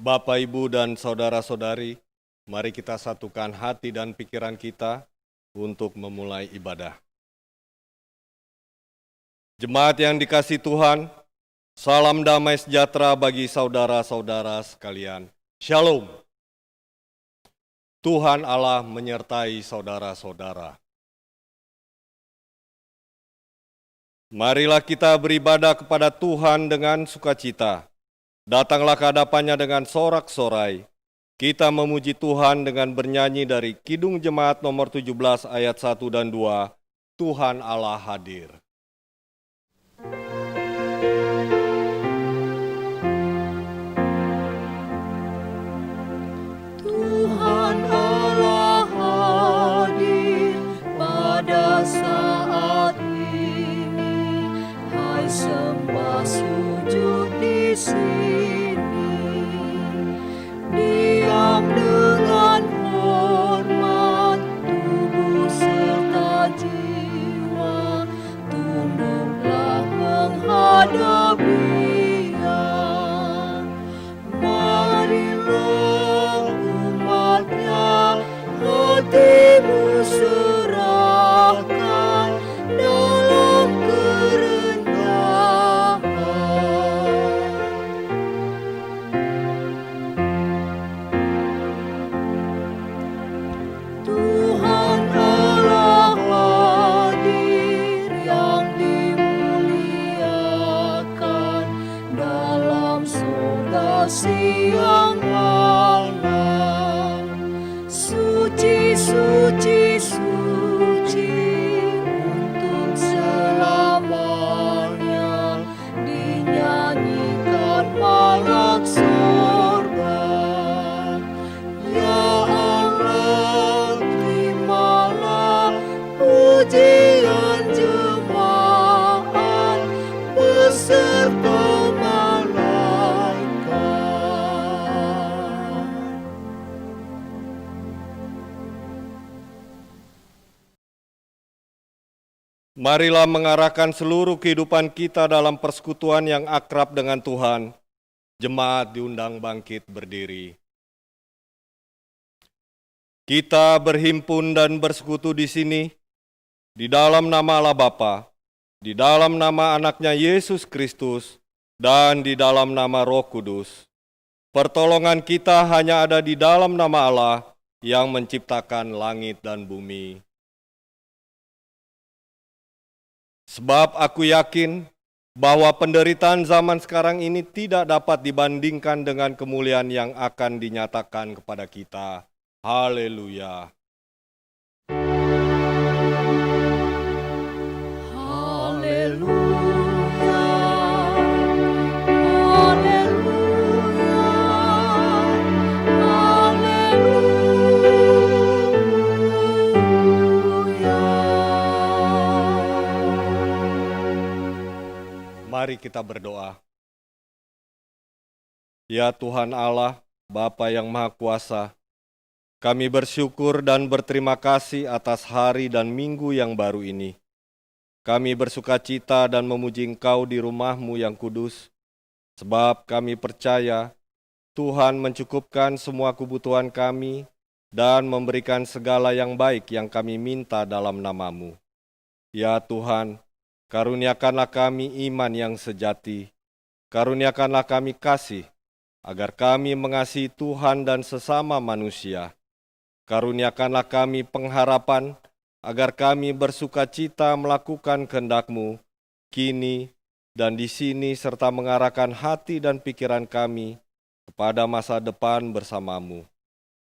Bapak, Ibu, dan saudara-saudari, mari kita satukan hati dan pikiran kita untuk memulai ibadah. Jemaat yang dikasihi Tuhan, salam damai sejahtera bagi saudara-saudara sekalian. Shalom. Tuhan Allah menyertai saudara-saudara. Marilah kita beribadah kepada Tuhan dengan sukacita. Datanglah ke hadapannya dengan sorak-sorai. Kita memuji Tuhan dengan bernyanyi dari Kidung Jemaat nomor 17 ayat 1 dan 2. Tuhan Allah hadir. Tuhan Allah hadir pada saat ini. Hai sembah sujud di sini. Diam dengan hormat tubuh serta jiwa. Tunduklah menghadap Dia. Marilah umatnya hatimu serahkan dalam kerendahan. Tuhan Allah hadir yang dimuliakan dalam surga siang malam. Suci, suci, suci untuk selamanya dinyanyikan malak sorga. Ya Allah, terimalah pujian jemaat beserta malaikat. Marilah mengarahkan seluruh kehidupan kita dalam persekutuan yang akrab dengan Tuhan. Jemaat diundang bangkit berdiri. Kita berhimpun dan bersekutu di sini, di dalam nama Allah Bapa, di dalam nama anaknya Yesus Kristus, dan di dalam nama Roh Kudus. Pertolongan kita hanya ada di dalam nama Allah yang menciptakan langit dan bumi. Sebab aku yakin bahwa penderitaan zaman sekarang ini tidak dapat dibandingkan dengan kemuliaan yang akan dinyatakan kepada kita. Haleluya. Haleluya. Haleluya. Haleluya. Mari kita berdoa. Ya Tuhan Allah, Bapa yang Maha Kuasa, kami bersyukur dan berterima kasih atas hari dan minggu yang baru ini. Kami bersukacita dan memuji Engkau di rumah-Mu yang kudus. Sebab kami percaya Tuhan mencukupkan semua kebutuhan kami dan memberikan segala yang baik yang kami minta dalam nama-Mu. Ya Tuhan, karuniakanlah kami iman yang sejati, karuniakanlah kami kasih, agar kami mengasihi Tuhan dan sesama manusia. Karuniakanlah kami pengharapan, agar kami bersukacita melakukan kehendak-Mu, kini dan di sini, serta mengarahkan hati dan pikiran kami kepada masa depan bersama-Mu.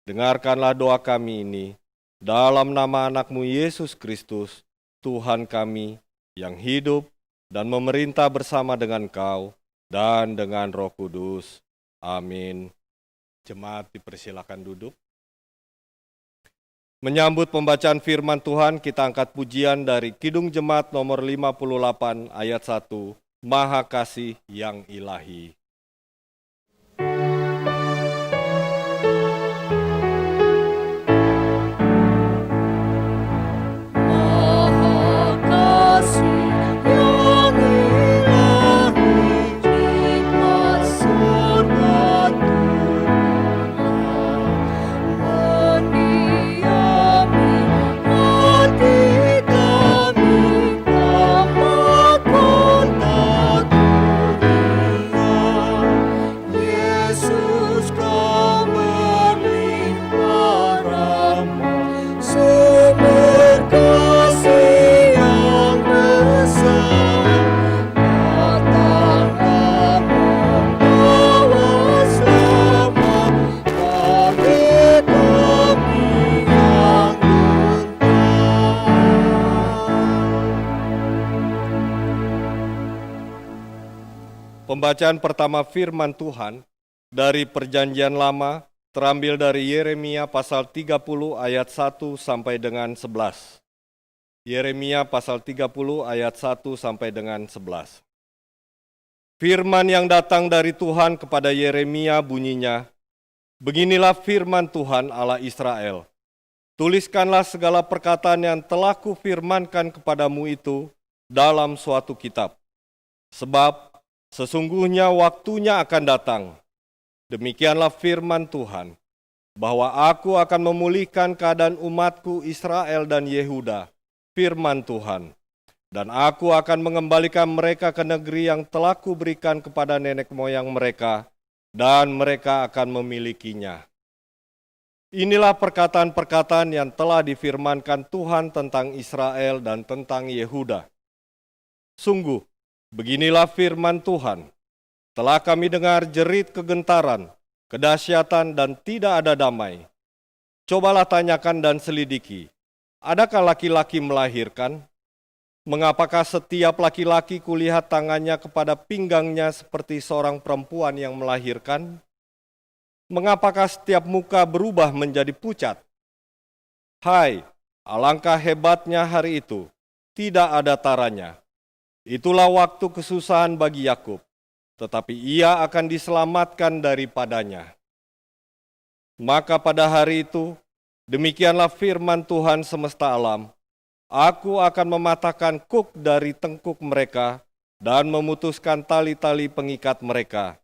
Dengarkanlah doa kami ini, dalam nama anak-Mu Yesus Kristus, Tuhan kami, yang hidup dan memerintah bersama dengan Kau dan dengan Roh Kudus. Amin. Jemaat dipersilakan duduk. Menyambut pembacaan firman Tuhan, kita angkat pujian dari Kidung Jemaat nomor 58 ayat 1, Maha Kasih yang Ilahi. Maha Kasih yang ilahi, hikmat surga turunlah, mendiami hati kami, lama kontak dunia. Yesus kau berlimpah rahmat, sumber kasih yang besar, datanglah membawa selamat bagi kami yang gentar. Pembacaan pertama firman Tuhan dari Perjanjian Lama terambil dari Yeremia pasal 30 ayat 1 sampai dengan 11. Yeremia pasal 30 ayat 1 sampai dengan 11. Firman yang datang dari Tuhan kepada Yeremia bunyinya, "Beginilah firman Tuhan Allah Israel. Tuliskanlah segala perkataan yang telah kufirmankan kepadamu itu dalam suatu kitab. Sebab sesungguhnya waktunya akan datang, demikianlah firman Tuhan, bahwa aku akan memulihkan keadaan umatku Israel dan Yehuda, firman Tuhan. Dan aku akan mengembalikan mereka ke negeri yang telah kuberikan kepada nenek moyang mereka, dan mereka akan memilikinya." Inilah perkataan-perkataan yang telah difirmankan Tuhan tentang Israel dan tentang Yehuda. Sungguh, beginilah firman Tuhan, telah kami dengar jerit kegentaran, kedahsyatan dan tidak ada damai. Cobalah tanyakan dan selidiki, adakah laki-laki melahirkan? Mengapakah setiap laki-laki kulihat tangannya kepada pinggangnya seperti seorang perempuan yang melahirkan? Mengapakah setiap muka berubah menjadi pucat? Hai, alangkah hebatnya hari itu, tidak ada taranya. Itulah waktu kesusahan bagi Yakub, tetapi ia akan diselamatkan daripadanya. Maka pada hari itu, demikianlah firman Tuhan semesta alam, aku akan mematahkan kuk dari tengkuk mereka dan memutuskan tali-tali pengikat mereka,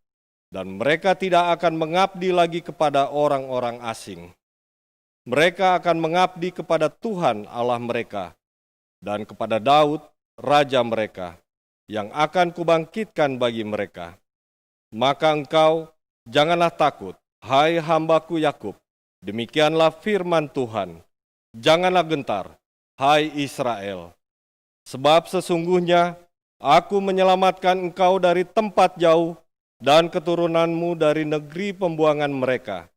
dan mereka tidak akan mengabdi lagi kepada orang-orang asing. Mereka akan mengabdi kepada Tuhan Allah mereka, dan kepada Daud, raja mereka, yang akan kubangkitkan bagi mereka. Maka engkau janganlah takut, hai hambaku Yakub, demikianlah firman Tuhan. Janganlah gentar, hai Israel, sebab sesungguhnya aku menyelamatkan engkau dari tempat jauh dan keturunanmu dari negeri pembuangan mereka.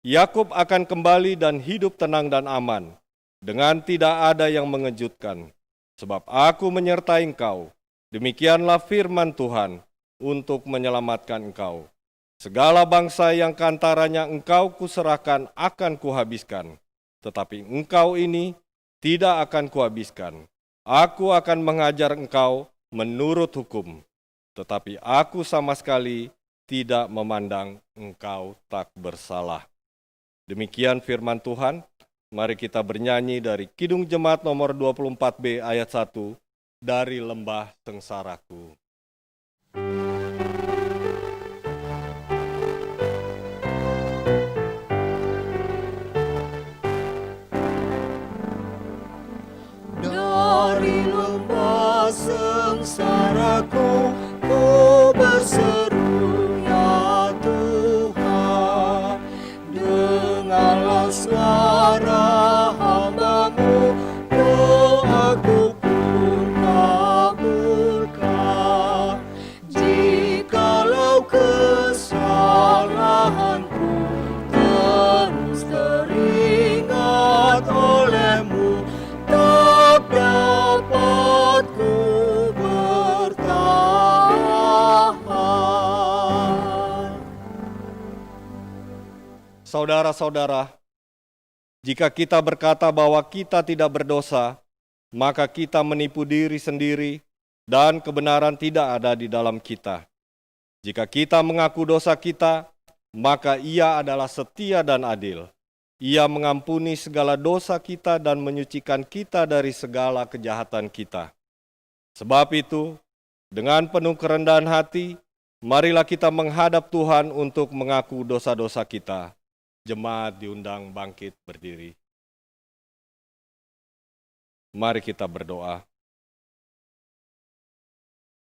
Yakub akan kembali dan hidup tenang dan aman, dengan tidak ada yang mengejutkan, sebab aku menyertai engkau. Demikianlah firman Tuhan untuk menyelamatkan engkau. Segala bangsa yang kantaranya engkau kuserahkan akan kuhabiskan, tetapi engkau ini tidak akan kuhabiskan. Aku akan mengajar engkau menurut hukum, tetapi aku sama sekali tidak memandang engkau tak bersalah. Demikian firman Tuhan. Mari kita bernyanyi dari Kidung Jemaat nomor 24B ayat 1, dari Lembah Sengsaraku. Saudara-saudara, jika kita berkata bahwa kita tidak berdosa, maka kita menipu diri sendiri dan kebenaran tidak ada di dalam kita. Jika kita mengaku dosa kita, maka Ia adalah setia dan adil. Ia mengampuni segala dosa kita dan menyucikan kita dari segala kejahatan kita. Sebab itu, dengan penuh kerendahan hati, marilah kita menghadap Tuhan untuk mengaku dosa-dosa kita. Jemaat diundang bangkit berdiri. Mari kita berdoa.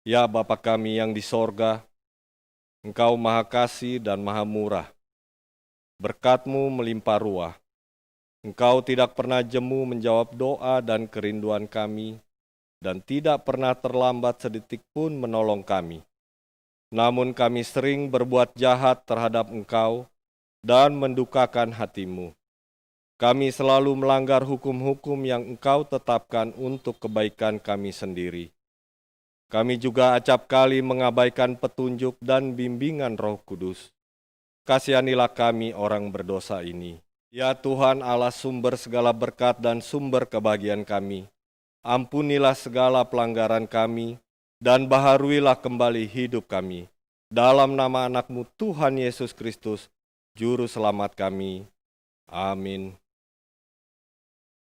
Ya Bapa kami yang di sorga, Engkau Maha Kasih dan Maha Murah. Berkat-Mu melimpah ruah. Engkau tidak pernah jemu menjawab doa dan kerinduan kami, dan tidak pernah terlambat sedetik pun menolong kami. Namun kami sering berbuat jahat terhadap Engkau dan mendukakan hati-Mu. Kami selalu melanggar hukum-hukum yang Engkau tetapkan untuk kebaikan kami sendiri. Kami juga acap kali mengabaikan petunjuk dan bimbingan Roh Kudus. Kasihanilah kami orang berdosa ini. Ya Tuhan Allah sumber segala berkat dan sumber kebahagiaan kami. Ampunilah segala pelanggaran kami dan baharuilah kembali hidup kami. Dalam nama anak-Mu Tuhan Yesus Kristus, Juru Selamat kami. Amin.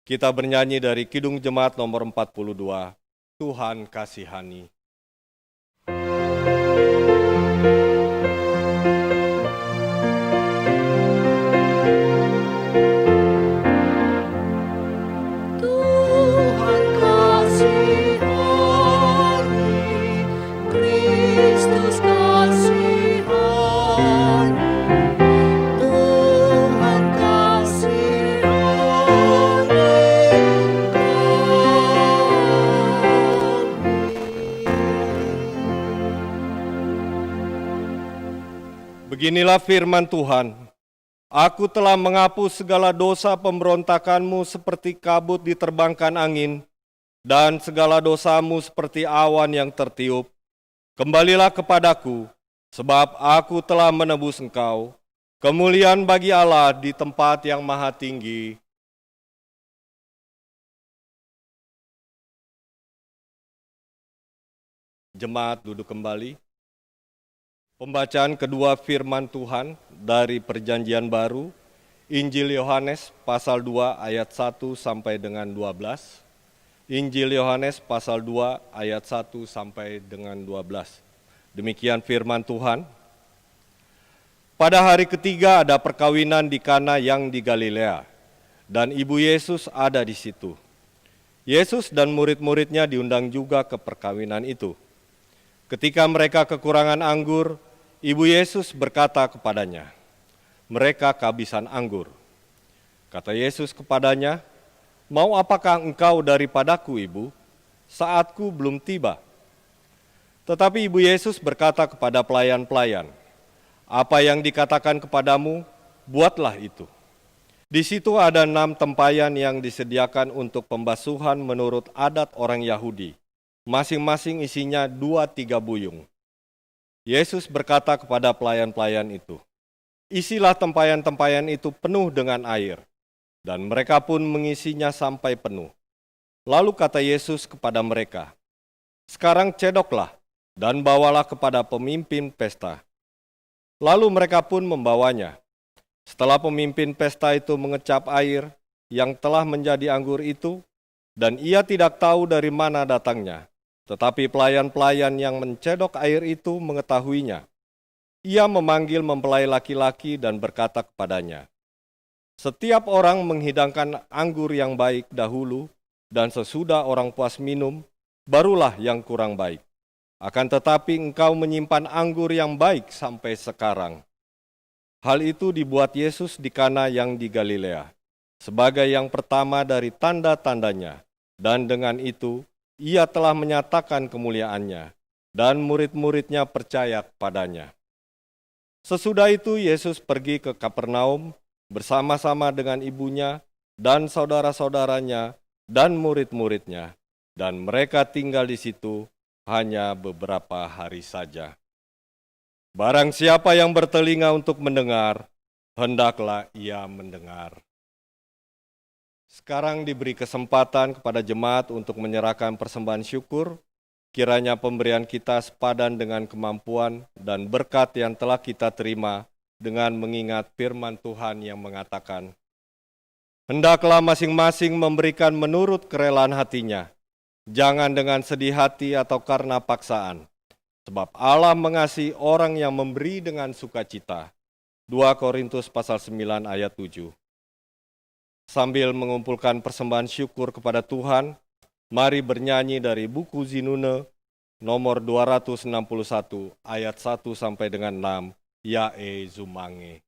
Kita bernyanyi dari Kidung Jemaat nomor 42, Tuhan kasihani. Tuhan kasihani, Kristus kasihani, Tuhan kasihani kami. Beginilah firman Tuhan. Aku telah menghapus segala dosa pemberontakanmu seperti kabut diterbangkan angin, dan segala dosamu seperti awan yang tertiup. Kembalilah kepadaku, sebab aku telah menebus engkau. Kemuliaan bagi Allah di tempat yang maha tinggi. Jemaat duduk kembali. Pembacaan kedua firman Tuhan dari Perjanjian Baru, Injil Yohanes pasal 2 ayat 1 sampai dengan 12. Injil Yohanes pasal 2 ayat 1 sampai dengan 12. Demikian firman Tuhan. Pada hari ketiga ada perkawinan di Kana yang di Galilea, dan ibu Yesus ada di situ. Yesus dan murid-muridnya diundang juga ke perkawinan itu. Ketika mereka kekurangan anggur, Ibu Yesus berkata kepadanya, mereka kehabisan anggur. Kata Yesus kepadanya, mau apakah engkau daripadaku, Ibu? Saatku belum tiba. Tetapi Ibu Yesus berkata kepada pelayan-pelayan, apa yang dikatakan kepadamu, buatlah itu. Di situ ada 6 tempayan yang disediakan untuk pembasuhan menurut adat orang Yahudi. Masing-masing isinya 2-3 buyung. Yesus berkata kepada pelayan-pelayan itu, isilah tempayan-tempayan itu penuh dengan air, dan mereka pun mengisinya sampai penuh. Lalu kata Yesus kepada mereka, sekarang cedoklah dan bawalah kepada pemimpin pesta. Lalu mereka pun membawanya. Setelah pemimpin pesta itu mengecap air yang telah menjadi anggur itu, dan ia tidak tahu dari mana datangnya, tetapi pelayan-pelayan yang mencedok air itu mengetahuinya. Ia memanggil mempelai laki-laki dan berkata kepadanya, setiap orang menghidangkan anggur yang baik dahulu, dan sesudah orang puas minum, barulah yang kurang baik. Akan tetapi engkau menyimpan anggur yang baik sampai sekarang. Hal itu dibuat Yesus di Kana yang di Galilea, sebagai yang pertama dari tanda-tandanya, dan dengan itu, ia telah menyatakan kemuliaannya, dan murid-muridnya percaya kepadanya. Sesudah itu Yesus pergi ke Kapernaum bersama-sama dengan ibunya dan saudara-saudaranya dan murid-muridnya, dan mereka tinggal di situ hanya beberapa hari saja. Barang siapa yang bertelinga untuk mendengar, hendaklah ia mendengar. Sekarang diberi kesempatan kepada jemaat untuk menyerahkan persembahan syukur, kiranya pemberian kita sepadan dengan kemampuan dan berkat yang telah kita terima dengan mengingat firman Tuhan yang mengatakan, hendaklah masing-masing memberikan menurut kerelaan hatinya, jangan dengan sedih hati atau karena paksaan, sebab Allah mengasihi orang yang memberi dengan sukacita. 2 Korintus pasal 9 ayat 7. Sambil mengumpulkan persembahan syukur kepada Tuhan, mari bernyanyi dari buku Zinune nomor 261 ayat 1 sampai dengan 6, Yae Zumange.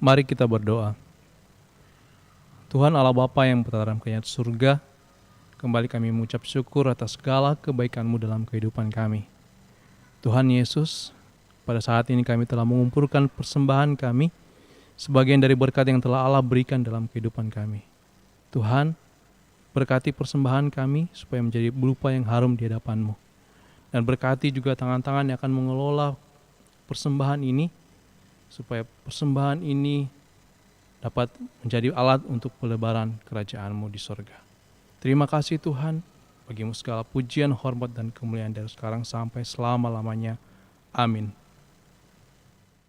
Mari kita berdoa. Tuhan Allah Bapa yang berada dalam kerajaan surga, kembali kami mengucap syukur atas segala kebaikan-Mu dalam kehidupan kami. Tuhan Yesus, pada saat ini kami telah mengumpulkan persembahan kami, sebagian dari berkat yang telah Allah berikan dalam kehidupan kami. Tuhan, berkati persembahan kami supaya menjadi berupa yang harum di hadapan-Mu. Dan berkati juga tangan-tangan yang akan mengelola persembahan ini, supaya persembahan ini dapat menjadi alat untuk pelebaran kerajaan-Mu di sorga. Terima kasih Tuhan, bagimu segala pujian, hormat, dan kemuliaan dari sekarang sampai selama-lamanya. Amin.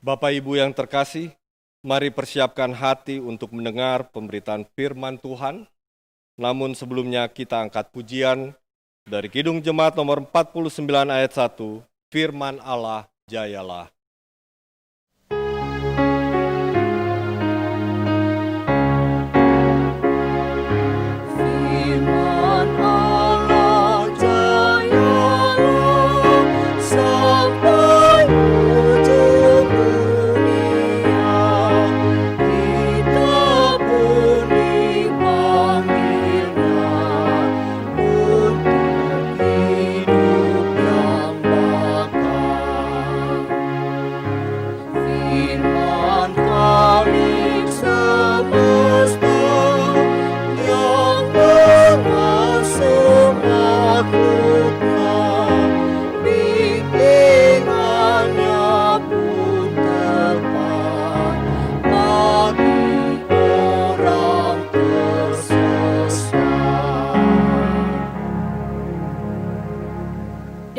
Bapak Ibu yang terkasih, mari persiapkan hati untuk mendengar pemberitaan firman Tuhan. Namun sebelumnya kita angkat pujian dari Kidung Jemaat nomor 49 ayat 1, Firman Allah Jayalah. Firman Allah jayalah.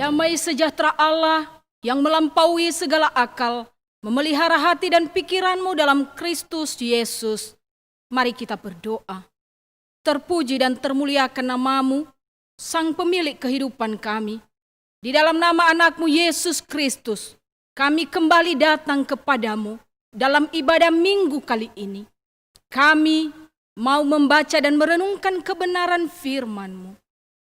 Damai sejahtera Allah yang melampaui segala akal, memelihara hati dan pikiranmu dalam Kristus Yesus. Mari kita berdoa. Terpuji dan termuliakan namamu, Sang Pemilik kehidupan kami. Di dalam nama anakmu Yesus Kristus, kami kembali datang kepadamu dalam ibadah minggu kali ini. Kami mau membaca dan merenungkan kebenaran firman-Mu.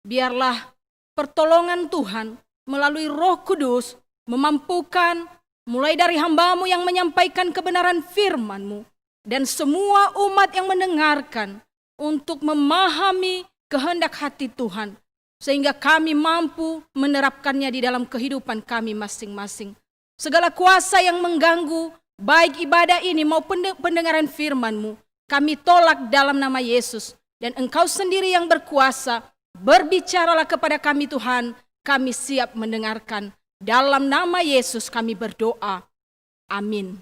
Biarlah pertolongan Tuhan melalui Roh Kudus memampukan mulai dari hamba-Mu yang menyampaikan kebenaran firman-Mu dan semua umat yang mendengarkan untuk memahami kehendak hati Tuhan sehingga kami mampu menerapkannya di dalam kehidupan kami masing-masing. Segala kuasa yang mengganggu baik ibadah ini maupun pendengaran firman-Mu, kami tolak dalam nama Yesus. Dan Engkau sendiri yang berkuasa, berbicaralah kepada kami Tuhan, kami siap mendengarkan. Dalam nama Yesus kami berdoa. Amin.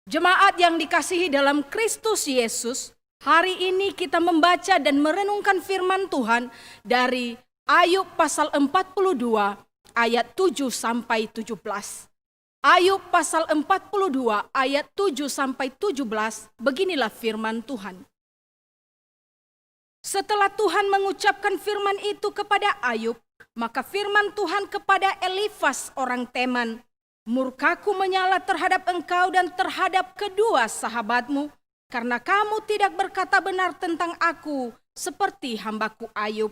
Jemaat yang dikasihi dalam Kristus Yesus, hari ini kita membaca dan merenungkan firman Tuhan dari Ayub pasal 42 ayat 7 sampai 17. Ayub pasal 42 ayat 7 sampai 17, beginilah firman Tuhan. Setelah Tuhan mengucapkan firman itu kepada Ayub, maka firman Tuhan kepada Elifas orang Teman, murkaku menyala terhadap engkau dan terhadap kedua sahabatmu, karena kamu tidak berkata benar tentang aku, seperti hambaku Ayub.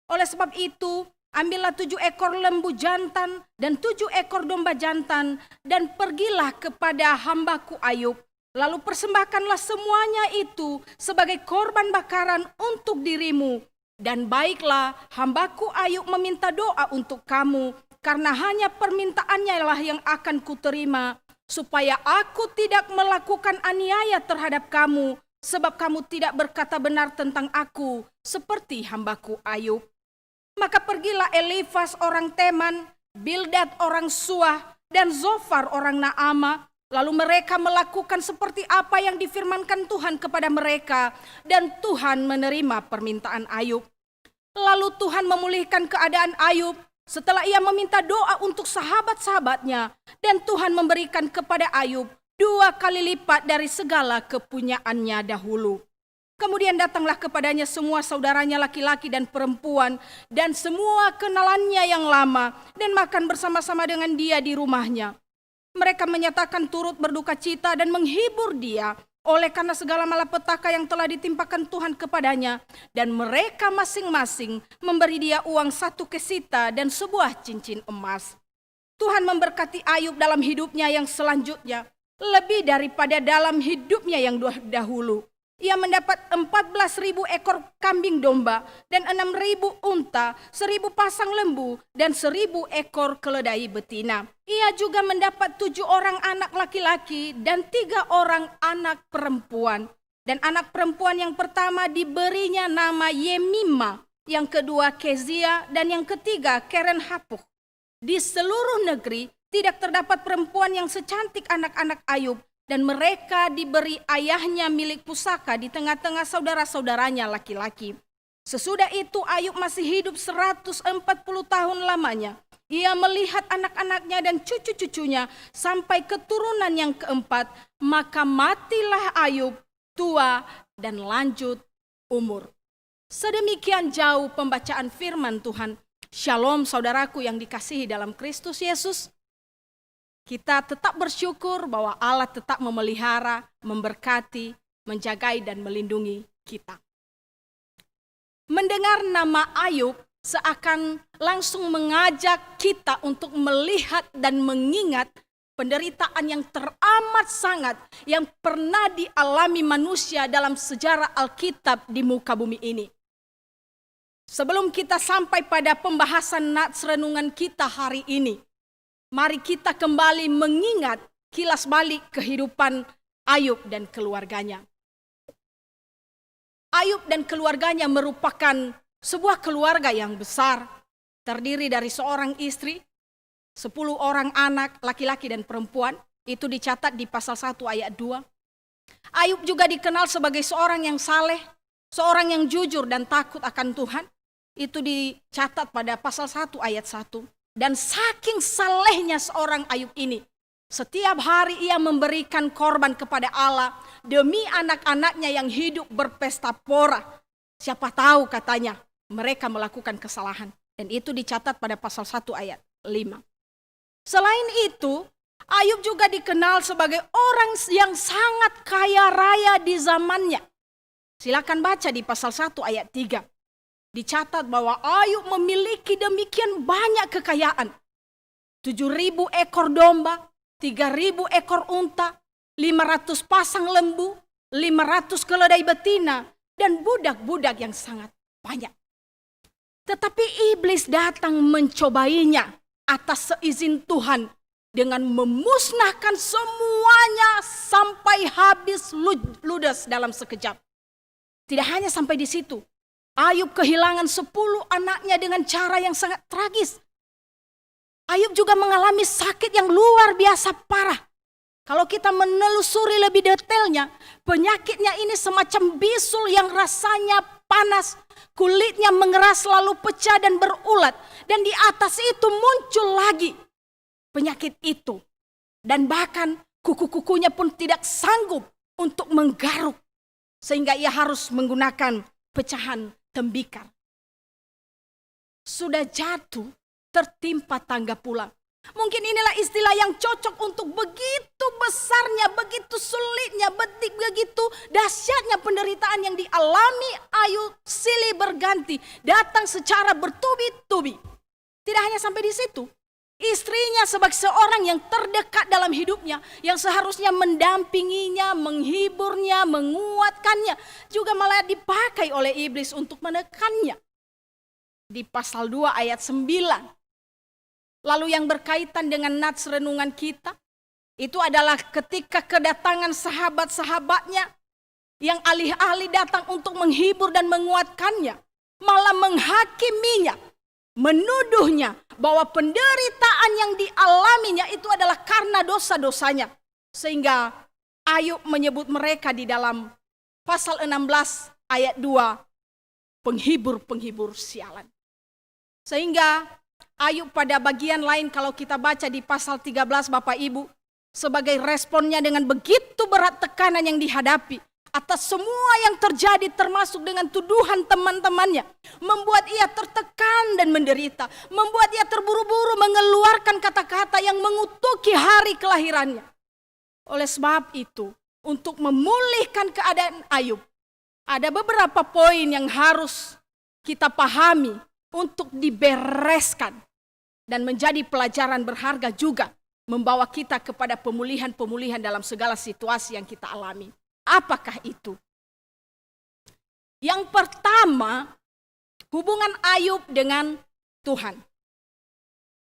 Oleh sebab itu, ambillah 7 ekor lembu jantan dan 7 ekor domba jantan, dan pergilah kepada hambaku Ayub. Lalu persembahkanlah semuanya itu sebagai korban bakaran untuk dirimu. Dan baiklah hambaku Ayub meminta doa untuk kamu, karena hanya permintaannya lah yang akan kuterima, supaya aku tidak melakukan aniaya terhadap kamu, sebab kamu tidak berkata benar tentang aku, seperti hambaku Ayub. Maka pergilah Elifas orang Teman, Bildad orang Suah, dan Zofar orang Naama. Lalu mereka melakukan seperti apa yang difirmankan Tuhan kepada mereka, dan Tuhan menerima permintaan Ayub. Lalu Tuhan memulihkan keadaan Ayub setelah ia meminta doa untuk sahabat-sahabatnya, dan Tuhan memberikan kepada Ayub 2 kali lipat dari segala kepunyaannya dahulu. Kemudian datanglah kepadanya semua saudaranya laki-laki dan perempuan dan semua kenalannya yang lama, dan makan bersama-sama dengan dia di rumahnya. Mereka menyatakan turut berduka cita dan menghibur dia oleh karena segala malapetaka yang telah ditimpakan Tuhan kepadanya, dan mereka masing-masing memberi dia uang 1 kesita dan sebuah cincin emas. Tuhan memberkati Ayub dalam hidupnya yang selanjutnya, lebih daripada dalam hidupnya yang dahulu. Ia mendapat 14.000 ekor kambing domba dan 6.000 unta, 1.000 pasang lembu dan 1.000 ekor keledai betina. Ia juga mendapat 7 orang anak laki-laki dan 3 orang anak perempuan. Dan anak perempuan yang pertama diberinya nama Yemima, yang kedua Kezia, dan yang ketiga Keren Hapuk. Di seluruh negeri tidak terdapat perempuan yang secantik anak-anak Ayub, dan mereka diberi ayahnya milik pusaka di tengah-tengah saudara-saudaranya laki-laki. Sesudah itu Ayub masih hidup 140 tahun lamanya. Ia melihat anak-anaknya dan cucu-cucunya sampai keturunan yang keempat. Maka matilah Ayub tua dan lanjut umur. Sedemikian jauh pembacaan firman Tuhan. Shalom saudaraku yang dikasihi dalam Kristus Yesus. Kita tetap bersyukur bahwa Allah tetap memelihara, memberkati, menjagai dan melindungi kita. Mendengar nama Ayub seakan langsung mengajak kita untuk melihat dan mengingat penderitaan yang teramat sangat yang pernah dialami manusia dalam sejarah Alkitab di muka bumi ini. Sebelum kita sampai pada pembahasan nats renungan kita hari ini, mari kita kembali mengingat kilas balik kehidupan Ayub dan keluarganya. Ayub dan keluarganya merupakan sebuah keluarga yang besar, terdiri dari seorang istri, 10 orang anak laki-laki dan perempuan. Itu dicatat di pasal 1 ayat 2. Ayub juga dikenal sebagai seorang yang saleh, seorang yang jujur dan takut akan Tuhan. Itu dicatat pada pasal 1 ayat 1. Dan saking salehnya seorang Ayub ini, setiap hari ia memberikan korban kepada Allah demi anak-anaknya yang hidup berpesta pora. Siapa tahu katanya mereka melakukan kesalahan. Dan itu dicatat pada pasal 1 ayat 5. Selain itu, Ayub juga dikenal sebagai orang yang sangat kaya raya di zamannya. Silakan baca di pasal 1 ayat 3. Dicatat bahwa Ayub memiliki demikian banyak kekayaan. 7.000 ekor domba, 3.000 ekor unta, 500 pasang lembu, 500 keledai betina, dan budak-budak yang sangat banyak. Tetapi iblis datang mencobainya atas seizin Tuhan dengan memusnahkan semuanya sampai habis ludes dalam sekejap. Tidak hanya sampai di situ, Ayub kehilangan 10 anaknya dengan cara yang sangat tragis. Ayub juga mengalami sakit yang luar biasa parah. Kalau kita menelusuri lebih detailnya, penyakitnya ini semacam bisul yang rasanya panas, kulitnya mengeras lalu pecah dan berulat, dan di atas itu muncul lagi penyakit itu. Dan bahkan kuku-kukunya pun tidak sanggup untuk menggaruk, sehingga ia harus menggunakan pecahan tembikar. Sudah jatuh, tertimpa tangga pula. Mungkin inilah istilah yang cocok untuk begitu besarnya, begitu sulitnya, begitu dahsyatnya penderitaan yang dialami Ayub silih berganti, datang secara bertubi-tubi. Tidak hanya sampai di situ, istrinya sebagai seorang yang terdekat dalam hidupnya, yang seharusnya mendampinginya, menghiburnya, menguatkannya, juga malah dipakai oleh iblis untuk menekannya. Di pasal 2 ayat 9. Lalu yang berkaitan dengan nats renungan kita, itu adalah ketika kedatangan sahabat-sahabatnya yang alih-alih datang untuk menghibur dan menguatkannya, malah menghakiminya, menuduhnya bahwa penderitaan yang dialaminya itu adalah karena dosa-dosanya. Sehingga Ayub menyebut mereka di dalam pasal 16 ayat 2, penghibur-penghibur sialan. Sehingga Ayub pada bagian lain kalau kita baca di pasal 13 Bapak Ibu, sebagai responnya dengan begitu berat tekanan yang dihadapi atas semua yang terjadi termasuk dengan tuduhan teman-temannya, membuat ia tertekan dan menderita, membuat ia terburu-buru mengeluarkan kata-kata yang mengutuki hari kelahirannya. Oleh sebab itu, untuk memulihkan keadaan Ayub, ada beberapa poin yang harus kita pahami untuk dibereskan dan menjadi pelajaran berharga juga membawa kita kepada pemulihan-pemulihan dalam segala situasi yang kita alami. Apakah itu? Yang pertama, hubungan Ayub dengan Tuhan.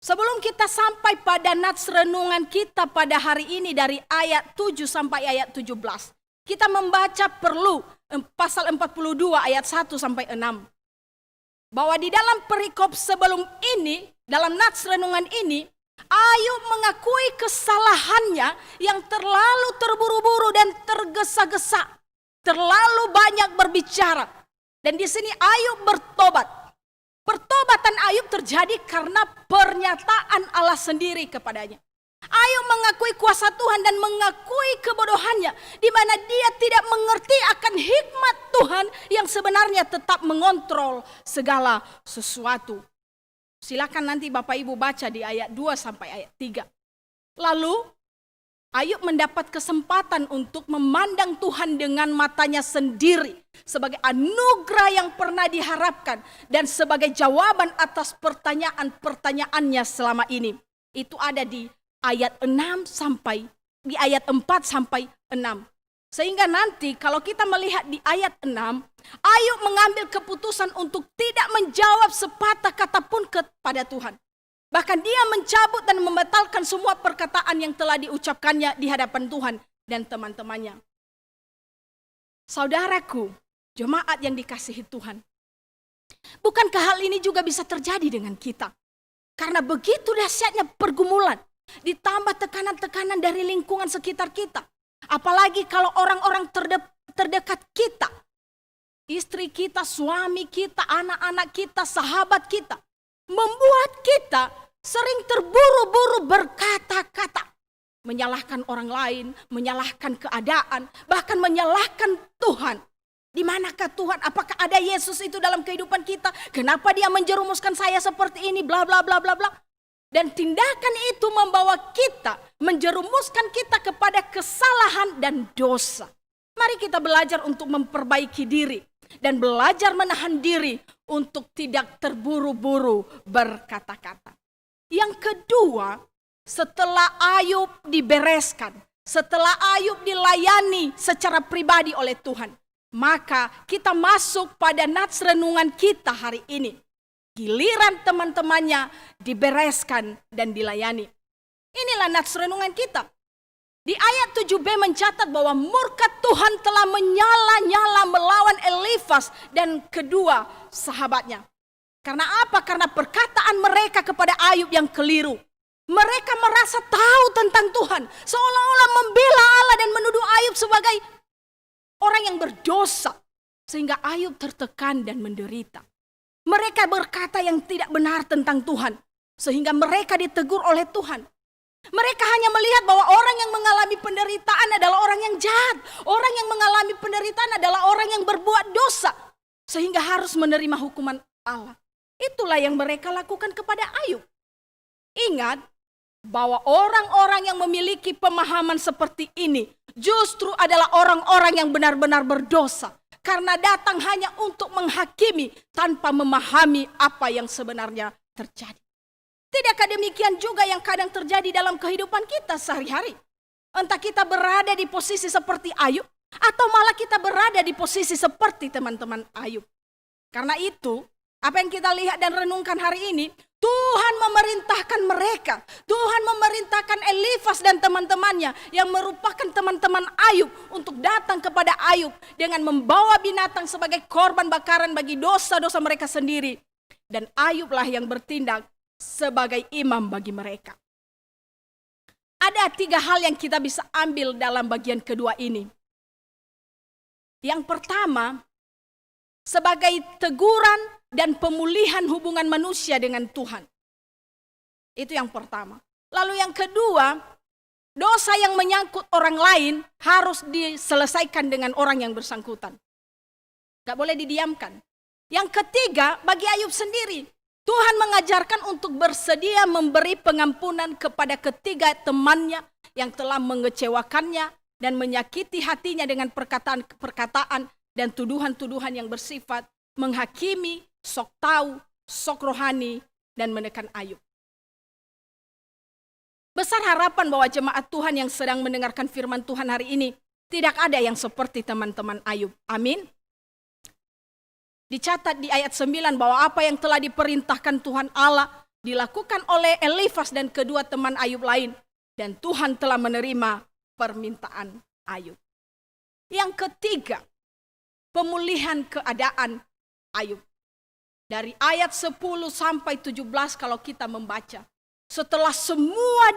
Sebelum kita sampai pada nats renungan kita pada hari ini dari ayat 7 sampai ayat 17, kita membaca perlu pasal 42 ayat 1 sampai 6. Bahwa di dalam perikop sebelum ini, dalam nats renungan ini, Ayub mengakui kesalahannya yang terlalu terburu-buru dan tergesa-gesa, terlalu banyak berbicara. Dan di sini Ayub bertobat. Pertobatan Ayub terjadi karena pernyataan Allah sendiri kepadanya. Ayub mengakui kuasa Tuhan dan mengakui kebodohannya, di mana dia tidak mengerti akan hikmat Tuhan yang sebenarnya tetap mengontrol segala sesuatu. Silakan nanti Bapak Ibu baca di ayat 2 sampai ayat 3. Lalu Ayub mendapat kesempatan untuk memandang Tuhan dengan matanya sendiri sebagai anugerah yang pernah diharapkan dan sebagai jawaban atas pertanyaan-pertanyaannya selama ini. Itu ada di ayat 4 sampai 6. Sehingga nanti kalau kita melihat di ayat 6, Ayub mengambil keputusan untuk tidak menjawab sepatah kata pun kepada Tuhan. Bahkan dia mencabut dan membatalkan semua perkataan yang telah diucapkannya di hadapan Tuhan dan teman-temannya. Saudaraku, jemaat yang dikasihi Tuhan, bukankah hal ini juga bisa terjadi dengan kita? Karena begitu dahsyatnya pergumulan, ditambah tekanan-tekanan dari lingkungan sekitar kita. Apalagi kalau orang-orang terdekat kita istri kita, suami kita, anak-anak kita, sahabat kita, membuat kita sering terburu-buru berkata-kata, menyalahkan orang lain, menyalahkan keadaan, bahkan menyalahkan Tuhan. Di manakah Tuhan? Apakah ada Yesus itu dalam kehidupan kita? Kenapa dia menjerumuskan saya seperti ini? Bla bla bla bla bla. Dan tindakan itu membawa kita, menjerumuskan kita kepada kesalahan dan dosa. Mari kita belajar untuk memperbaiki diri dan belajar menahan diri untuk tidak terburu-buru berkata-kata. Yang kedua, setelah Ayub dibereskan, setelah Ayub dilayani secara pribadi oleh Tuhan, maka kita masuk pada nats renungan kita hari ini. Giliran teman-temannya dibereskan dan dilayani. Inilah nats renungan kita. Di ayat 7b mencatat bahwa murka Tuhan telah menyala-nyala melawan Elifas dan kedua sahabatnya. Karena apa? Karena perkataan mereka kepada Ayub yang keliru. Mereka merasa tahu tentang Tuhan, seolah-olah membela Allah dan menuduh Ayub sebagai orang yang berdosa, sehingga Ayub tertekan dan menderita. Mereka berkata yang tidak benar tentang Tuhan, sehingga mereka ditegur oleh Tuhan. Mereka hanya melihat bahwa orang yang mengalami penderitaan adalah orang yang jahat. Orang yang mengalami penderitaan adalah orang yang berbuat dosa, sehingga harus menerima hukuman Allah. Itulah yang mereka lakukan kepada Ayub. Ingat bahwa orang-orang yang memiliki pemahaman seperti ini justru adalah orang-orang yang benar-benar berdosa. Karena datang hanya untuk menghakimi tanpa memahami apa yang sebenarnya terjadi. Tidakkah demikian juga yang kadang terjadi dalam kehidupan kita sehari-hari? Entah kita berada di posisi seperti Ayub, atau malah kita berada di posisi seperti teman-teman Ayub. Karena itu, apa yang kita lihat dan renungkan hari ini, Tuhan memerintahkan mereka. Tuhan memerintahkan Elifas dan teman-temannya yang merupakan teman-teman Ayub untuk datang kepada Ayub dengan membawa binatang sebagai korban bakaran bagi dosa-dosa mereka sendiri. Dan Ayublah yang bertindak sebagai imam bagi mereka. Ada 3 hal yang kita bisa ambil dalam bagian kedua ini. Yang pertama, sebagai teguran dan pemulihan hubungan manusia dengan Tuhan. Itu yang pertama. Lalu yang kedua, dosa yang menyangkut orang lain harus diselesaikan dengan orang yang bersangkutan. Gak boleh didiamkan. Yang ketiga, bagi Ayub sendiri, Tuhan mengajarkan untuk bersedia memberi pengampunan kepada ketiga temannya yang telah mengecewakannya dan menyakiti hatinya dengan perkataan-perkataan dan tuduhan-tuduhan yang bersifat menghakimi, sok tahu, sok rohani, dan menekan Ayub. Besar harapan bahwa jemaat Tuhan yang sedang mendengarkan firman Tuhan hari ini tidak ada yang seperti teman-teman Ayub. Amin. Dicatat di ayat 9 bahwa apa yang telah diperintahkan Tuhan Allah dilakukan oleh Elifas dan kedua teman Ayub lain. Dan Tuhan telah menerima permintaan Ayub. Yang ketiga, pemulihan keadaan Ayub. Dari ayat 10 sampai 17 kalau kita membaca. Setelah semua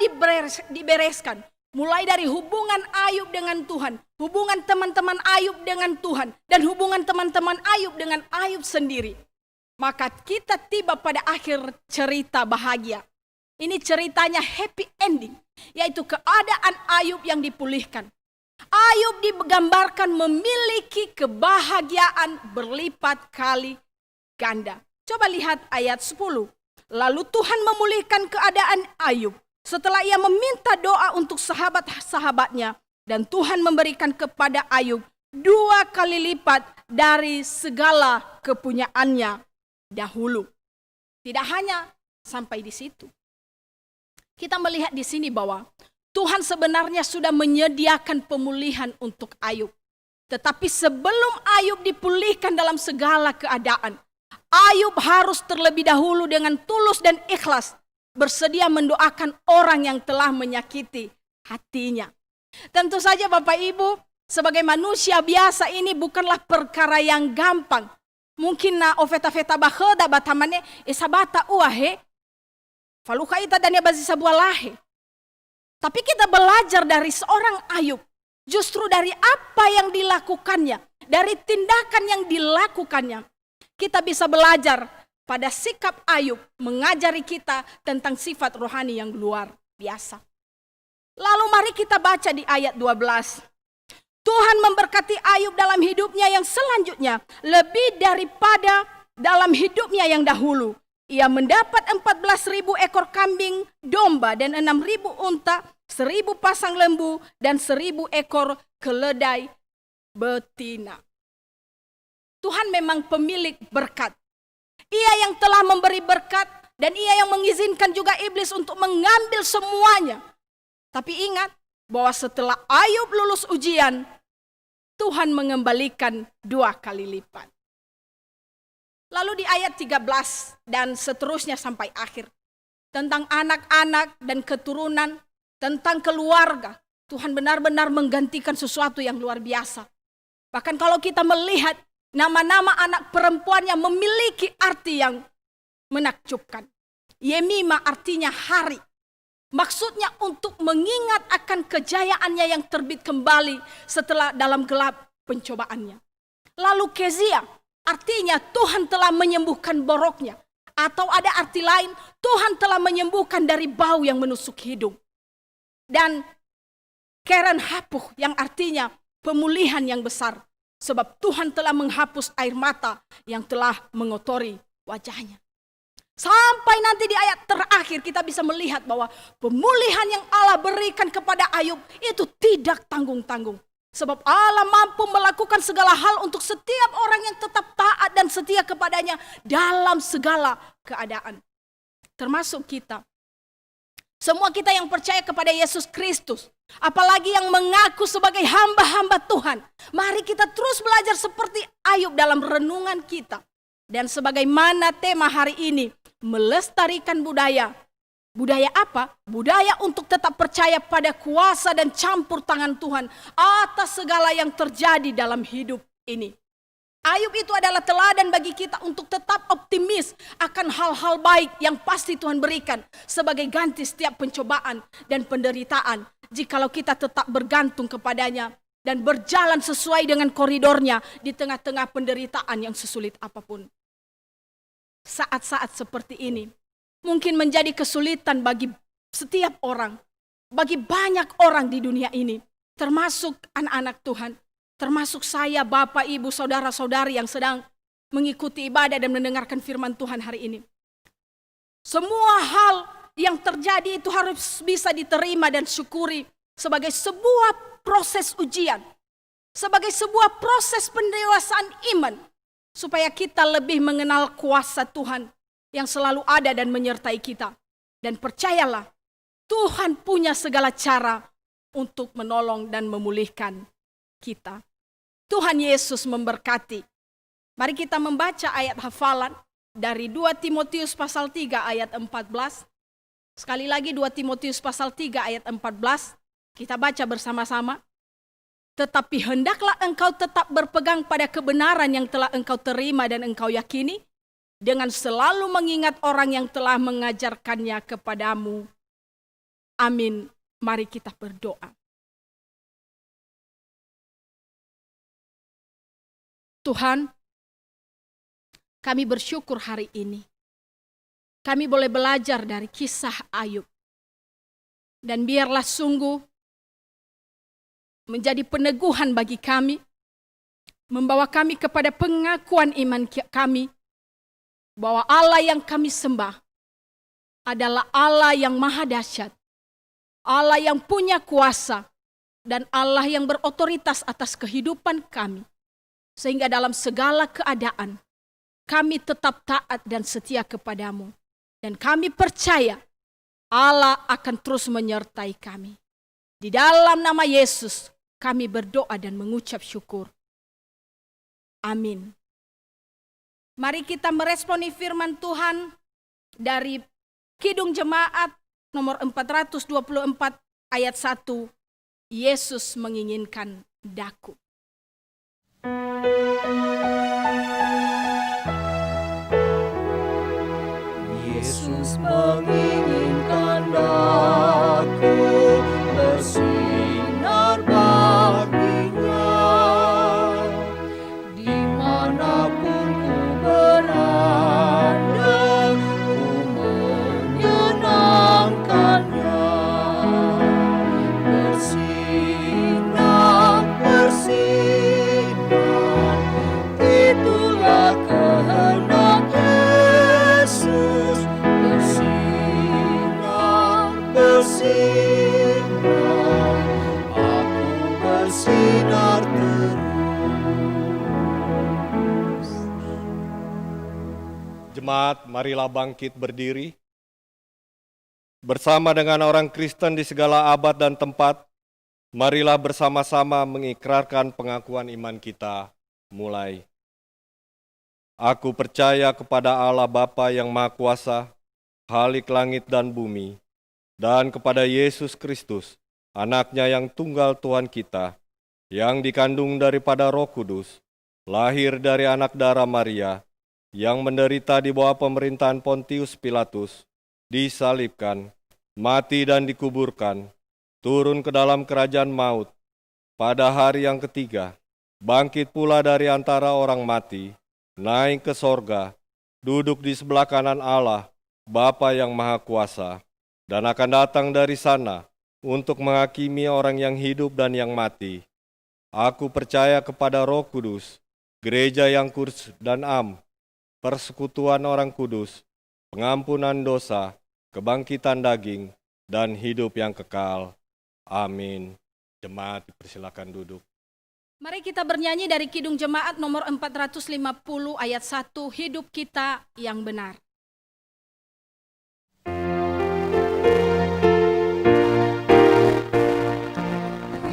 dibereskan. Mulai dari hubungan Ayub dengan Tuhan. Hubungan teman-teman Ayub dengan Tuhan. Dan hubungan teman-teman Ayub dengan Ayub sendiri. Maka kita tiba pada akhir cerita bahagia. Ini ceritanya happy ending. Yaitu keadaan Ayub yang dipulihkan. Ayub digambarkan memiliki kebahagiaan berlipat kali ganda. Coba lihat ayat 10. Lalu Tuhan memulihkan keadaan Ayub setelah ia meminta doa untuk sahabat-sahabatnya. Dan Tuhan memberikan kepada Ayub 2 kali lipat dari segala kepunyaannya dahulu. Tidak hanya sampai di situ. Kita melihat di sini bahwa Tuhan sebenarnya sudah menyediakan pemulihan untuk Ayub. Tetapi sebelum Ayub dipulihkan dalam segala keadaan, Ayub harus terlebih dahulu dengan tulus dan ikhlas bersedia mendoakan orang yang telah menyakiti hatinya. Tentu saja Bapak Ibu, sebagai manusia biasa ini bukanlah perkara yang gampang. Mungkin na ofeta-feta baheda batamane isabata uahe, faluka ita dan bazi sabualahe. Tapi kita belajar dari seorang Ayub, justru dari apa yang dilakukannya, dari tindakan yang dilakukannya, kita bisa belajar pada sikap Ayub mengajari kita tentang sifat rohani yang luar biasa. Lalu mari kita baca di ayat 12. Tuhan memberkati Ayub dalam hidupnya yang selanjutnya lebih daripada dalam hidupnya yang dahulu. Ia mendapat 14.000 ekor kambing domba dan 6.000 unta, 1.000 pasang lembu dan 1.000 ekor keledai betina. Tuhan memang pemilik berkat. Ia yang telah memberi berkat dan ia yang mengizinkan juga iblis untuk mengambil semuanya. Tapi ingat bahwa setelah Ayub lulus ujian, Tuhan mengembalikan 2 kali lipat. Lalu di ayat 13 dan seterusnya sampai akhir. Tentang anak-anak dan keturunan, tentang keluarga. Tuhan benar-benar menggantikan sesuatu yang luar biasa. Bahkan kalau kita melihat nama-nama anak perempuannya memiliki arti yang menakjubkan. Yemima artinya hari. Maksudnya untuk mengingat akan kejayaannya yang terbit kembali setelah dalam gelap pencobaannya. Lalu Kezia artinya Tuhan telah menyembuhkan boroknya. Atau ada arti lain, Tuhan telah menyembuhkan dari bau yang menusuk hidung. Dan Keren Hapuh yang artinya pemulihan yang besar. Sebab Tuhan telah menghapus air mata yang telah mengotori wajahnya. Sampai nanti di ayat terakhir kita bisa melihat bahwa pemulihan yang Allah berikan kepada Ayub itu tidak tanggung-tanggung. Sebab Allah mampu melakukan segala hal untuk setiap orang yang tetap taat dan setia kepadanya dalam segala keadaan. Termasuk kita. Semua kita yang percaya kepada Yesus Kristus. Apalagi yang mengaku sebagai hamba-hamba Tuhan. Mari kita terus belajar seperti Ayub dalam renungan kita. Dan sebagaimana tema hari ini, melestarikan budaya. Budaya apa? Budaya untuk tetap percaya pada kuasa dan campur tangan Tuhan atas segala yang terjadi dalam hidup ini. Ayub itu adalah teladan bagi kita untuk tetap optimis akan hal-hal baik yang pasti Tuhan berikan sebagai ganti setiap pencobaan dan penderitaan. Jikalau kita tetap bergantung kepadanya dan berjalan sesuai dengan koridornya di tengah-tengah penderitaan yang sesulit apapun. Saat-saat seperti ini mungkin menjadi kesulitan bagi setiap orang, bagi banyak orang di dunia ini, termasuk anak-anak Tuhan, termasuk saya, Bapak, Ibu, Saudara-saudari yang sedang mengikuti ibadah dan mendengarkan firman Tuhan hari ini. Semua hal yang terjadi itu harus bisa diterima dan syukuri sebagai sebuah proses ujian, sebagai sebuah proses pendewasaan iman, supaya kita lebih mengenal kuasa Tuhan yang selalu ada dan menyertai kita. Dan percayalah, Tuhan punya segala cara untuk menolong dan memulihkan kita. Tuhan Yesus memberkati. Mari kita membaca ayat hafalan dari 2 Timotius pasal 3 ayat 14. Sekali lagi 2 Timotius pasal 3 ayat 14. Kita baca bersama-sama. Tetapi hendaklah engkau tetap berpegang pada kebenaran yang telah engkau terima dan engkau yakini, dengan selalu mengingat orang yang telah mengajarkannya kepadamu. Amin. Mari kita berdoa. Tuhan, kami bersyukur hari ini. Kami boleh belajar dari kisah Ayub. Dan biarlah sungguh menjadi peneguhan bagi kami, membawa kami kepada pengakuan iman kami, bahwa Allah yang kami sembah adalah Allah yang maha dahsyat, Allah yang punya kuasa, dan Allah yang berotoritas atas kehidupan kami. Sehingga dalam segala keadaan, kami tetap taat dan setia kepadamu. Dan kami percaya Allah akan terus menyertai kami. Di dalam nama Yesus, kami berdoa dan mengucap syukur. Amin. Mari kita meresponi firman Tuhan dari Kidung Jemaat nomor 424 ayat 1. Yesus menginginkan daku. Yesus menginginkan daku bersinar baginya, Marilah bangkit berdiri. Bersama dengan orang Kristen di segala abad dan tempat, marilah bersama-sama mengikrarkan pengakuan iman kita. Mulai. Aku percaya kepada Allah Bapa yang Maha Kuasa, Khalik langit dan bumi, dan kepada Yesus Kristus, Anaknya yang tunggal Tuhan kita, yang dikandung daripada Roh Kudus, lahir dari anak darah Maria, yang menderita di bawah pemerintahan Pontius Pilatus, disalibkan, mati dan dikuburkan, turun ke dalam kerajaan maut, pada hari yang ketiga, bangkit pula dari antara orang mati, naik ke sorga, duduk di sebelah kanan Allah, Bapa yang Maha Kuasa, dan akan datang dari sana untuk menghakimi orang yang hidup dan yang mati. Aku percaya kepada Roh Kudus, gereja yang kudus dan persekutuan orang kudus, pengampunan dosa, kebangkitan daging, dan hidup yang kekal. Amin. Jemaat dipersilakan duduk. Mari kita bernyanyi dari Kidung Jemaat nomor 450 ayat 1, Hidup Kita yang Benar.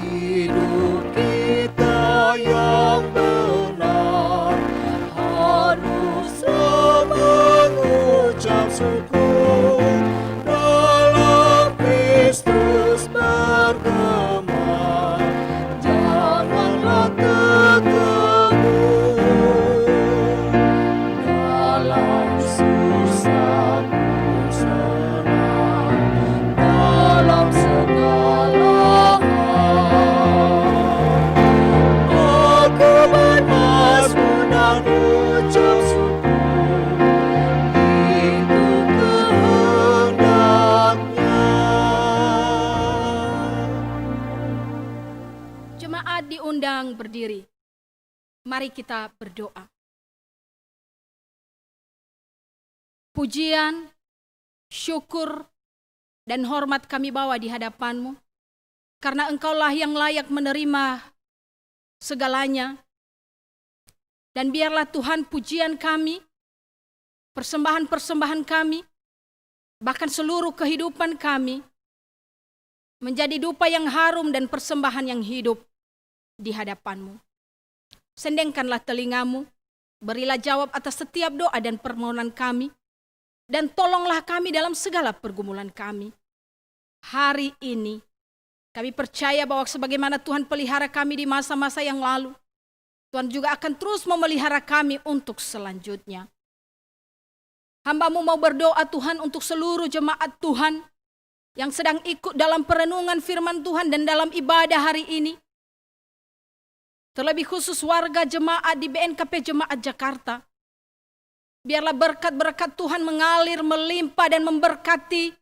Hidup kita yang benar haruslah mengucap syukur dalam Kristus bergema, janganlah terkebun dalam susah pun senang, dalam segala aku bermasmur dan ucap syukur, itu kehendaknya. Jemaat diundang berdiri. Mari kita berdoa. Pujian, syukur, dan hormat kami bawa di hadapan-Mu, karena Engkaulah yang layak menerima segalanya. Dan biarlah Tuhan pujian kami, persembahan-persembahan kami, bahkan seluruh kehidupan kami, menjadi dupa yang harum dan persembahan yang hidup di hadapan-Mu. Sendengkanlah telinga-Mu, berilah jawab atas setiap doa dan permohonan kami, dan tolonglah kami dalam segala pergumulan kami. Hari ini, kami percaya bahwa sebagaimana Tuhan pelihara kami di masa-masa yang lalu, Tuhan juga akan terus memelihara kami untuk selanjutnya. Hamba-Mu mau berdoa Tuhan untuk seluruh jemaat Tuhan yang sedang ikut dalam perenungan firman Tuhan dan dalam ibadah hari ini. Terlebih khusus warga jemaat di BNKP Jemaat Jakarta. Biarlah berkat-berkat Tuhan mengalir, melimpah dan memberkati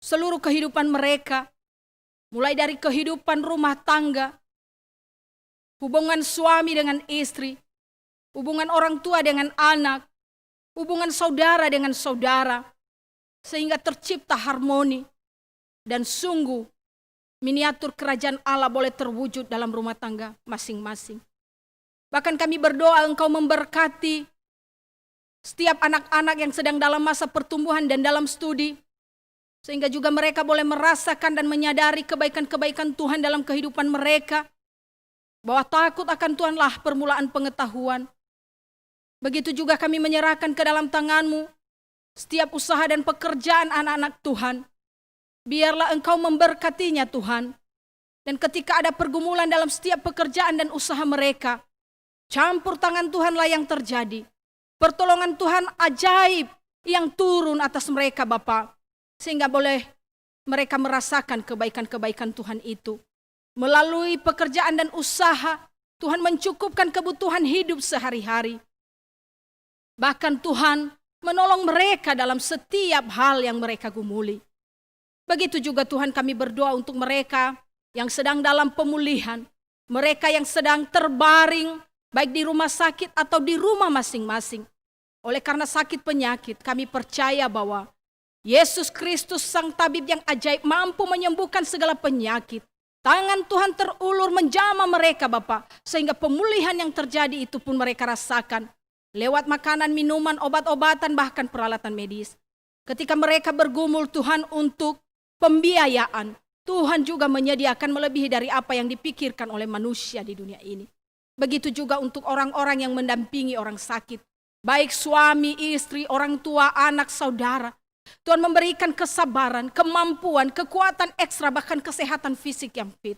seluruh kehidupan mereka. Mulai dari kehidupan rumah tangga, hubungan suami dengan istri, hubungan orang tua dengan anak, hubungan saudara dengan saudara, sehingga tercipta harmoni dan sungguh miniatur kerajaan Allah boleh terwujud dalam rumah tangga masing-masing. Bahkan kami berdoa Engkau memberkati setiap anak-anak yang sedang dalam masa pertumbuhan dan dalam studi, sehingga juga mereka boleh merasakan dan menyadari kebaikan-kebaikan Tuhan dalam kehidupan mereka, bahwa takut akan Tuhanlah permulaan pengetahuan. Begitu juga kami menyerahkan ke dalam tangan-Mu setiap usaha dan pekerjaan anak-anak Tuhan. Biarlah Engkau memberkatinya Tuhan. Dan ketika ada pergumulan dalam setiap pekerjaan dan usaha mereka, campur tangan Tuhanlah yang terjadi. Pertolongan Tuhan ajaib yang turun atas mereka Bapa, sehingga boleh mereka merasakan kebaikan-kebaikan Tuhan itu. Melalui pekerjaan dan usaha, Tuhan mencukupkan kebutuhan hidup sehari-hari. Bahkan Tuhan menolong mereka dalam setiap hal yang mereka gumuli. Begitu juga Tuhan kami berdoa untuk mereka yang sedang dalam pemulihan, mereka yang sedang terbaring baik di rumah sakit atau di rumah masing-masing. Oleh karena sakit penyakit, kami percaya bahwa Yesus Kristus Sang Tabib yang ajaib mampu menyembuhkan segala penyakit. Tangan Tuhan terulur menjamah mereka Bapa, sehingga pemulihan yang terjadi itu pun mereka rasakan. lewat makanan, minuman, obat-obatan, bahkan peralatan medis. Ketika mereka bergumul Tuhan untuk pembiayaan, Tuhan juga menyediakan melebihi dari apa yang dipikirkan oleh manusia di dunia ini. Begitu juga untuk orang-orang yang mendampingi orang sakit, baik suami, istri, orang tua, anak, saudara. Tuhan memberikan kesabaran, kemampuan, kekuatan ekstra, bahkan kesehatan fisik yang fit.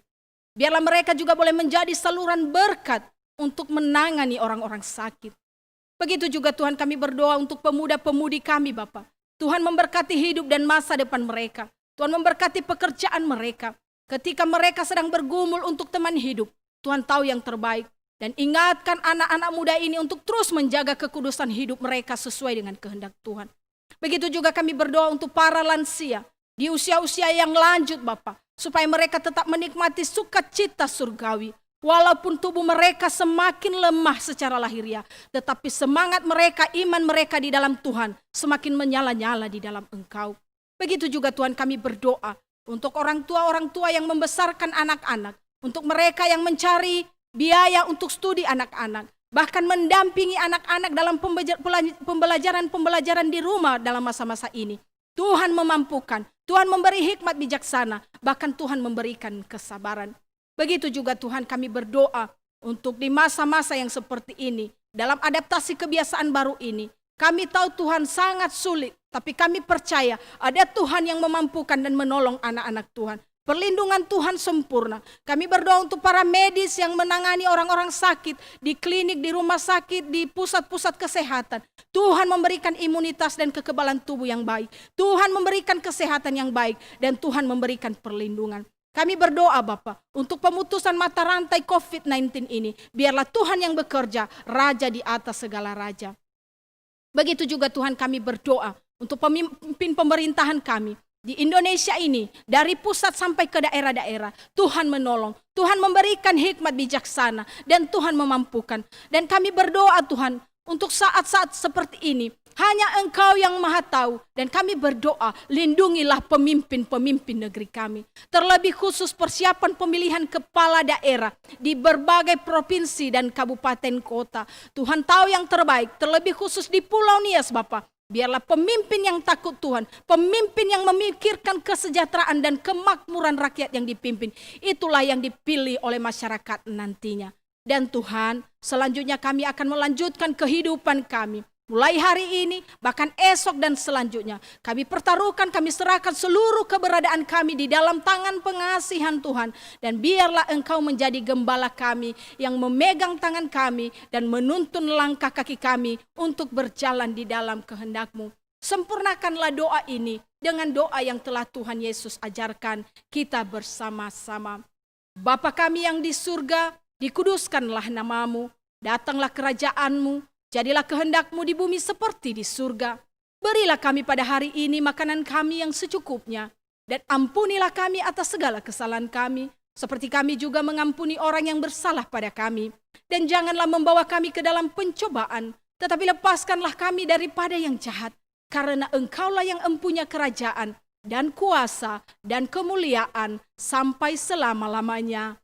Biarlah mereka juga boleh menjadi saluran berkat untuk menangani orang-orang sakit. Begitu juga Tuhan, kami berdoa untuk pemuda-pemudi kami Bapa. Tuhan memberkati hidup dan masa depan mereka. Tuhan memberkati pekerjaan mereka. Ketika mereka sedang bergumul untuk teman hidup, Tuhan tahu yang terbaik. Dan ingatkan anak-anak muda ini untuk terus menjaga kekudusan hidup mereka sesuai dengan kehendak Tuhan. Begitu juga kami berdoa untuk para lansia di usia-usia yang lanjut Bapa, supaya mereka tetap menikmati sukacita surgawi. Walaupun tubuh mereka semakin lemah secara lahiriah, tetapi semangat mereka, iman mereka di dalam Tuhan semakin menyala-nyala di dalam Engkau. Begitu juga Tuhan, kami berdoa untuk orang tua yang membesarkan anak-anak, untuk mereka yang mencari biaya untuk studi anak-anak, bahkan mendampingi anak-anak dalam pembelajaran di rumah dalam masa-masa ini. Tuhan memampukan, Tuhan memberi hikmat bijaksana, bahkan Tuhan memberikan kesabaran. Begitu juga Tuhan, kami berdoa untuk di masa-masa yang seperti ini, dalam adaptasi kebiasaan baru ini. Kami tahu Tuhan sangat sulit, tapi kami percaya ada Tuhan yang memampukan dan menolong anak-anak Tuhan. Perlindungan Tuhan sempurna. Kami berdoa untuk para medis yang menangani orang-orang sakit di klinik, di rumah sakit, di pusat-pusat kesehatan. Tuhan memberikan imunitas dan kekebalan tubuh yang baik. Tuhan memberikan kesehatan yang baik dan Tuhan memberikan perlindungan. Kami berdoa Bapa untuk pemutusan mata rantai COVID-19 ini. Biarlah Tuhan yang bekerja, Raja di atas segala raja. Begitu juga Tuhan, kami berdoa untuk pemimpin pemerintahan kami di Indonesia ini, dari pusat sampai ke daerah-daerah. Tuhan menolong, Tuhan memberikan hikmat bijaksana, dan Tuhan memampukan. Dan kami berdoa Tuhan, untuk saat-saat seperti ini, hanya Engkau yang Maha Tahu, dan kami berdoa, lindungilah pemimpin-pemimpin negeri kami. Terlebih khusus persiapan pemilihan kepala daerah di berbagai provinsi dan kabupaten kota. Tuhan tahu yang terbaik, terlebih khusus di Pulau Nias Bapa. Biarlah pemimpin yang takut Tuhan, pemimpin yang memikirkan kesejahteraan dan kemakmuran rakyat yang dipimpin. Itulah yang dipilih oleh masyarakat nantinya. Dan Tuhan, selanjutnya kami akan melanjutkan kehidupan kami. Mulai hari ini, bahkan esok dan selanjutnya. Kami pertaruhkan, kami serahkan seluruh keberadaan kami di dalam tangan pengasihan Tuhan. Dan biarlah Engkau menjadi gembala kami yang memegang tangan kami dan menuntun langkah kaki kami untuk berjalan di dalam kehendak-Mu. Sempurnakanlah doa ini dengan doa yang telah Tuhan Yesus ajarkan kita bersama-sama. Bapa kami yang di surga, dikuduskanlah nama-Mu, datanglah kerajaan-Mu, jadilah kehendak-Mu di bumi seperti di surga. Berilah kami pada hari ini makanan kami yang secukupnya, dan ampunilah kami atas segala kesalahan kami, seperti kami juga mengampuni orang yang bersalah pada kami. Dan janganlah membawa kami ke dalam pencobaan, tetapi lepaskanlah kami daripada yang jahat, karena Engkaulah yang empunya kerajaan, dan kuasa, dan kemuliaan, sampai selama-lamanya.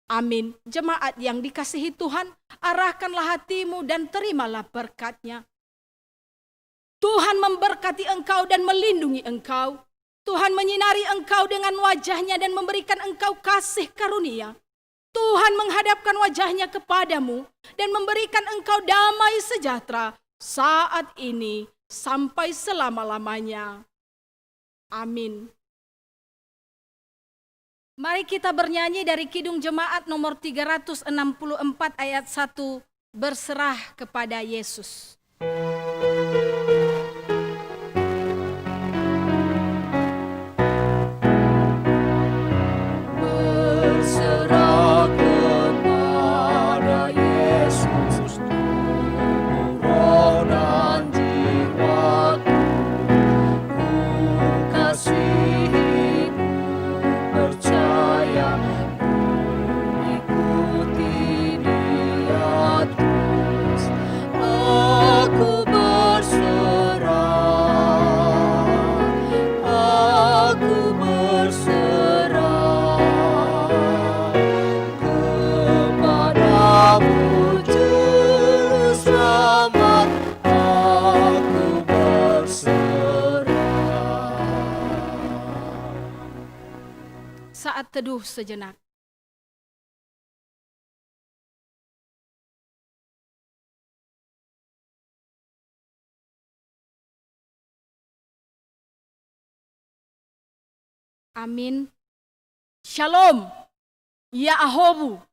Amin. Jemaat yang dikasihi Tuhan, arahkanlah hatimu dan terimalah berkat-Nya. Tuhan memberkati engkau dan melindungi engkau. Tuhan menyinari engkau dengan wajah-Nya dan memberikan engkau kasih karunia. Tuhan menghadapkan wajah-Nya kepadamu dan memberikan engkau damai sejahtera saat ini sampai selama-lamanya. Amin. Mari kita bernyanyi dari Kidung Jemaat nomor 364 ayat 1, berserah kepada Yesus. Berserah kepada Yesus, tubuh, roh, dan jiwaku. Ku kasihi, ku percaya, ku ikuti Dia terus. Aku saat teduh sejenak. Amin. Shalom. Ya Ahobu.